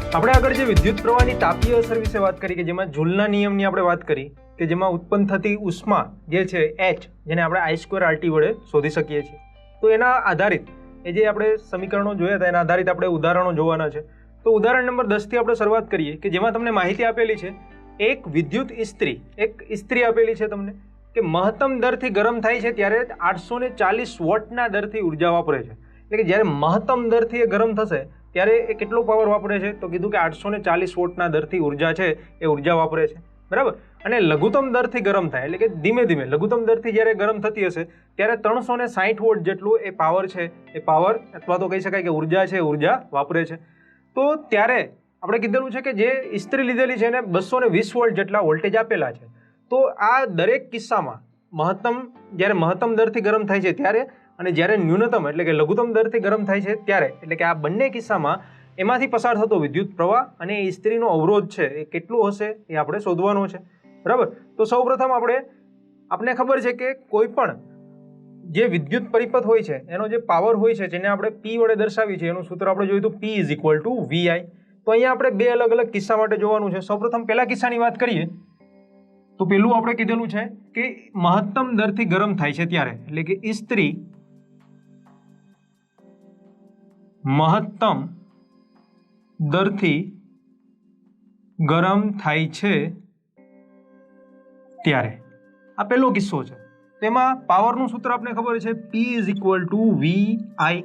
આપણે આગળ જે વિદ્યુત પ્રવાહની તાપીય અસર વિશે વાત કરી કે જેમાં જૂલના નિયમની આપણે વાત કરી કે જેમાં ઉત્પન્ન થતી ઉષ્મા જે છે H જેને આપણે I2RT વડે શોધી શકીએ છીએ. તો એના આધારિત એ જે આપણે સમીકરણો જોયા હતા એના આધારિત આપણે ઉદાહરણો જોવાના છે. તો ઉદાહરણ નંબર 10 થી આપણે શરૂઆત કરીએ કે જેમાં તમને માહિતી આપેલી છે એક વિદ્યુત ઇસ્ત્રી આપેલી છે તમને કે મહત્તમ દરથી ગરમ થાય છે ત્યારે 840 વોટના દરથી ઉર્જા વાપરે છે. એટલે કે જ્યારે મહત્તમ દરથી એ ગરમ થશે ત્યારે એ કેટલો પાવર વાપરે છે તો કીધું કે 840 વોટના દરથી ઉર્જા છે એ ઉર્જા વાપરે છે, બરાબર. અને લઘુત્તમ દરથી ગરમ થાય એટલે કે ધીમે ધીમે લઘુત્તમ દરથી જ્યારે ગરમ થતી હશે ત્યારે 360 વોટ જેટલું એ પાવર છે એ પાવર અથવા તો કહી શકાય કે ઉર્જા છે ઉર્જા વાપરે છે. તો ત્યારે આપણે કીધેલું છે કે જે ઇસ્ત્રી લીધેલી છે એને 220 વોલ્ટ જેટલા વોલ્ટેજ આપેલા છે. તો આ દરેક કિસ્સામાં જ્યારે મહત્તમ દરથી ગરમ થાય છે ત્યારે અને જ્યારે ન્યૂનતમ એટલે કે લઘુત્તમ દરથી ગરમ થાય છે ત્યારે એટલે કે આ બંને કિસ્સામાં એમાંથી પસાર થતો વિદ્યુત પ્રવાહ અને ઇસ્ત્રીનો અવરોધ છે એ કેટલો હશે એ આપણે શોધવાનો છે, બરાબર. તો સૌપ્રથમ આપણે ખબર છે કે કોઈ પણ જે વિદ્યુત પરિપથ હોય છે એનો જે પાવર હોય છે જેને આપણે P વડે દર્શાવીએ છીએ એનું સૂત્ર આપણે જોયું હતું P = VI. તો અહીંયા આપણે બે અલગ અલગ કિસ્સા માટે જોવાનું છે. સૌપ્રથમ પહેલા કિસ્સાની વાત કરીએ તો પેલું આપણે કીધેલું છે કે મહત્તમ દરથી ગરમ થાય છે ત્યારે એટલે કે ઇસ્ત્રી મહત્તમ દરથી ગરમ થાય છે ત્યારે આ પહેલો કિસ્સો છે. તેમાં પાવરનું સૂત્ર આપણે ખબર છે P = VI,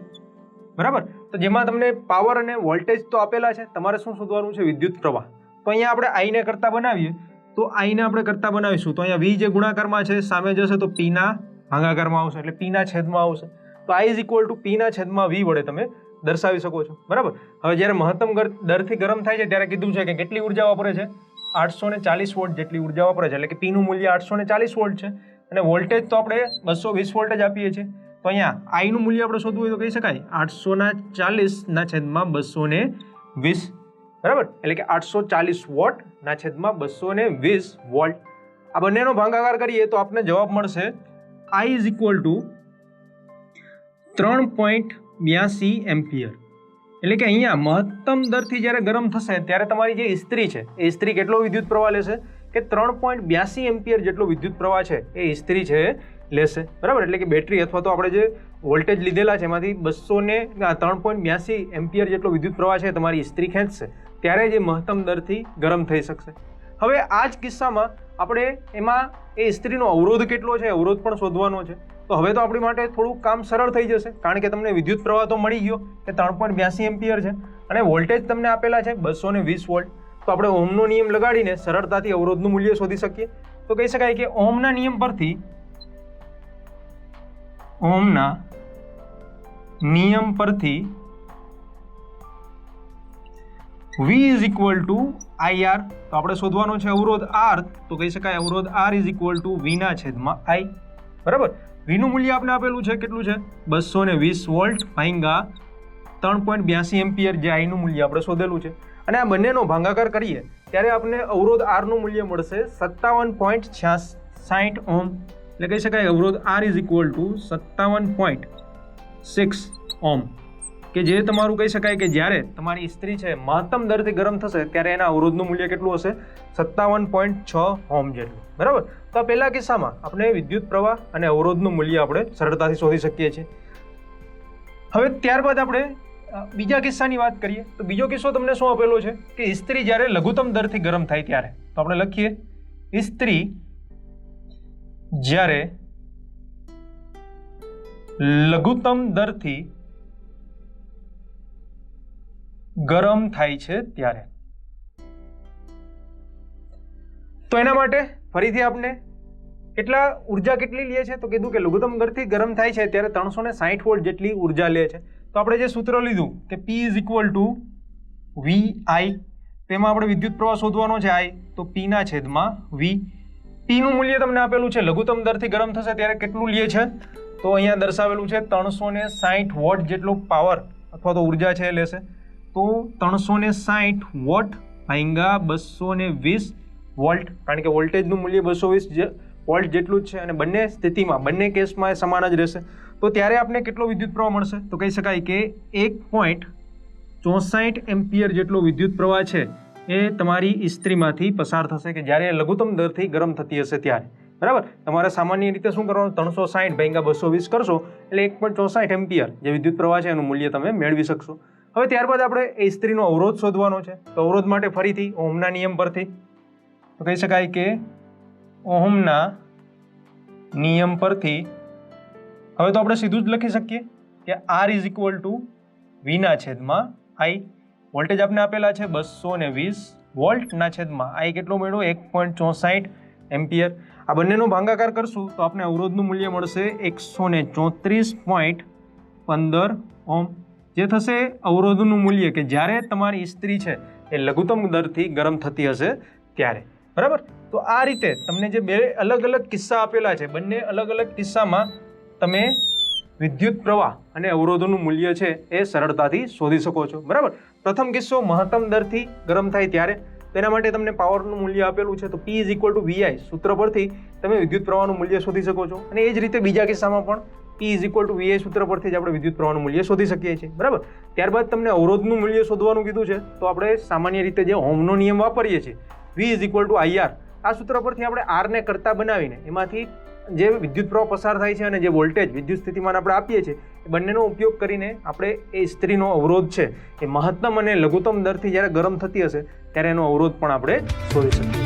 બરાબર. તો જેમાં તમને પાવર અને વોલ્ટેજ તો આપેલા છે, તમારે શું શોધવાનું છે વિદ્યુત પ્રવાહ. તો અહીંયા આપણે I ને કરતા બનાવીએ તો I ને આપણે કરતા બનાવીશું તો અહીંયા V જે ગુણાકારમાં છે સામે જશે તો P ના ભાગાકારમાં આવશે એટલે P ના છેદમાં આવશે. તો I = P ના છેદમાં V વડે તમે દર્શાવી શકો છો, બરાબર. હવે જ્યારે મહત્તમ દરથી ગરમ થાય છે ત્યારે કીધું છે કે કેટલી ઉર્જા વાપરે છે 840 વોટ જેટલી ઉર્જા વાપરે છે એટલે કે P નું મૂલ્ય 840 વોલ્ટ છે અને વોલ્ટેજ તો આપણે 220 વોલ્ટ જ આપીએ છીએ. તો અહીંયા I નું મૂલ્ય આપણે શોધવું હોય તો કહી શકાય 840 ના છેદમાં 220, બરાબર. એટલે કે 840 વોટ ના છેદમાં 220 વોલ્ટ. આ બંનેનો ભાગાકાર કરીએ તો આપણને જવાબ મળશે I = 3.82 એમ્પિયર. એટલે કે અહીંયા મહત્તમ દરથી જ્યારે ગરમ થશે ત્યારે તમારી જે ઇસ્ત્રી છે એ ઇસ્ત્રી કેટલો વિદ્યુત પ્રવાહ લેશે કે 3.82 એમ્પિયર જેટલો વિદ્યુત પ્રવાહ છે એ ઇસ્ત્રી છે લેશે, બરાબર. એટલે કે બેટરી અથવા તો આપણે જે વોલ્ટેજ લીધેલા છે એમાંથી 3.82 એમ્પિયર જેટલો વિદ્યુત પ્રવાહ છે તમારી ઇસ્ત્રી ખેંચશે ત્યારે જે મહત્તમ દરથી ગરમ થઈ શકશે. હવે આ જ કિસ્સામાં આપણે એમાં એ ઇસ્ત્રીનો અવરોધ કેટલો છે અવરોધ પણ શોધવાનો છે. તો હવે તો આપણી માટે થોડું કામ સરળ થઈ જશે કારણ કે તમને વિદ્યુત પ્રવાહ તો મળી ગયો કે 3.82 એમ્પિયર છે અને વોલ્ટેજ તમને આપેલા છે 220 વોલ્ટ. તો આપણે ઓહમનો નિયમ લગાડીને સરળતાથી અવરોધનું મૂલ્ય શોધી શકીએ. તો કહી શકાય કે ઓહમના નિયમ પરથી V = IR. તો આપણે શોધવાનો છે અવરોધ R. તો કહી શકાય અવરોધ R = V ના છેદમાં I, બરાબર. V નું મૂલ્ય આપણે આપેલું છે કેટલું છે 220 વોલ્ટ ભાગ્યા 3.82 એમ્પિયર જે I નું મૂલ્ય આપણે શોધેલું છે. અને આ બંનેનો ભાગાકાર કરીએ ત્યારે આપણને અવરોધ R નું મૂલ્ય મળશે 57.60 ઓહમ. એટલે કહી શકાય અવરોધ R = 57.6 ઓહમ કે જે તમારું કહી શકાય કે જ્યારે તમારી ઇસ્ત્રી છે મહત્તમ દરથી ગરમ થશે ત્યારે એના અવરોધનું મૂલ્ય કેટલું હશે 57.6 ઓહમ જેટલું, બરાબર. તો આ પહેલા કિસ્સામાં આપણે વિદ્યુત પ્રવાહ અને અવરોધનું મૂલ્ય આપણે સરળતાથી શોધી શકીએ છીએ. હવે ત્યારબાદ આપણે બીજા કિસ્સાની વાત કરીએ તો બીજો કિસ્સો તમને શું આપેલો છે કે ઇસ્ત્રી જ્યારે લઘુત્તમ દરથી ગરમ થાય ત્યારે. તો આપણે લખીએ ઇસ્ત્રી જ્યારે લઘુત્તમ દરથી ગરમ થાય છે ત્યારે. તો એના માટે ફરીથી આપણે ઉર્જા કેટલી લે છે તો કીધું કે લઘુત્તમ દરથી ગરમ થાય છે ત્યારે 360 વોલ્ટ જેટલી ઉર્જા લે છે. તો આપણે જે સૂત્ર લીધું કે P = VI તેમાં આપણે વિદ્યુત પ્રવાહ શોધવાનો છે I તો P ના છેદમાં V. P નું મૂલ્ય તમને આપેલું છે લઘુત્તમ દરથી ગરમ થશે ત્યારે કેટલું લે છે તો અહીંયા દર્શાવેલું છે 360 વોટ જેટલો પાવર અથવા તો ઉર્જા છે લેશે. તો 360 વોટ ભાગ્યા 220 વોલ્ટ કારણ કે વોલ્ટેજનું મૂલ્ય 220 વોલ્ટ જેટલું જ છે અને બંને સ્થિતિમાં બંને કેસમાં એ સમાન જ રહેશે. તો ત્યારે આપણે કેટલો વિદ્યુત પ્રવાહ મળશે તો કહી શકાય કે 1. 64 એમ્પિયર જેટલો વિદ્યુત પ્રવાહ છે એ તમારી ઇસ્ત્રીમાંથી પસાર થશે કે જ્યારે લઘુત્તમ દરથી ગરમ થતી હશે ત્યારે, બરાબર. તમારે સામાન્ય રીતે શું કરવાનું, 360 ભાગ્યા 220 કરશો એટલે 1.64 એમ્પિયર જે વિદ્યુત પ્રવાહ છે એનું મૂલ્ય તમે મેળવી શકશો. હવે ત્યારબાદ આપણે એ ઇસ્ત્રીનો અવરોધ શોધવાનો છે. તો અવરોધ માટે ફરીથી ઓહમના નિયમ પરથી તો કહી શકાય કે ઓહમના નિયમ પરથી હવે તો આપણે સીધું જ લખી શકીએ કે R ઇઝ ઇક્વલ ટુ વીના છેદમાં I. વોલ્ટેજ આપણે આપેલા છે 220 વોલ્ટના છેદમાં I કેટલો મળ્યો 1.64 એમ્પિયર. આ બંનેનો ભાગાકાર કરશું તો આપણે અવરોધનું મૂલ્ય મળશે 134.15 ઓહમ, જે થશે અવરોધનું મૂલ્ય કે જ્યારે તમારી ઇસ્ત્રી છે એ લઘુત્તમ દરથી ગરમ થતી હશે ત્યારે, બરાબર. તો આ રીતે તમને જે બે અલગ અલગ કિસ્સા આપેલા છે, બંને અલગ અલગ કિસ્સામાં તમે વિદ્યુત પ્રવાહ અને અવરોધોનું મૂલ્ય છે એ સરળતાથી શોધી શકો છો, બરાબર. પ્રથમ કિસ્સો મહત્તમ દરથી ગરમ થાય ત્યારે, તેના માટે તમને પાવરનું મૂલ્ય આપેલું છે તો P is equal to VI સૂત્ર પરથી તમે વિદ્યુત પ્રવાહનું મૂલ્ય શોધી શકો છો. અને એ જ રીતે બીજા કિસ્સામાં પણ P is equal to VI સૂત્ર પરથી જ આપણે વિદ્યુત પ્રવાહનું મૂલ્ય શોધી શકીએ છીએ, બરાબર. ત્યારબાદ તમને અવરોધનું મૂલ્ય શોધવાનું કીધું છે તો આપણે સામાન્ય રીતે જે ઓહમનો નિયમ વાપરીએ છીએ V is equal to IR, આ સૂત્ર પરથી આપણે R ને કરતા બનાવીને એમાંથી જે વિદ્યુત પ્રવાહ પસાર થાય છે અને જે વોલ્ટેજ વિદ્યુત સ્થિતિમાન આપણે આપીએ છીએ એ બંનેનો ઉપયોગ કરીને આપણે એ ઇસ્ત્રીનો અવરોધ છે એ મહત્તમ અને લઘુત્તમ દરથી જ્યારે ગરમ થતી હશે ત્યારે એનો અવરોધ પણ આપણે શોધી શકીએ.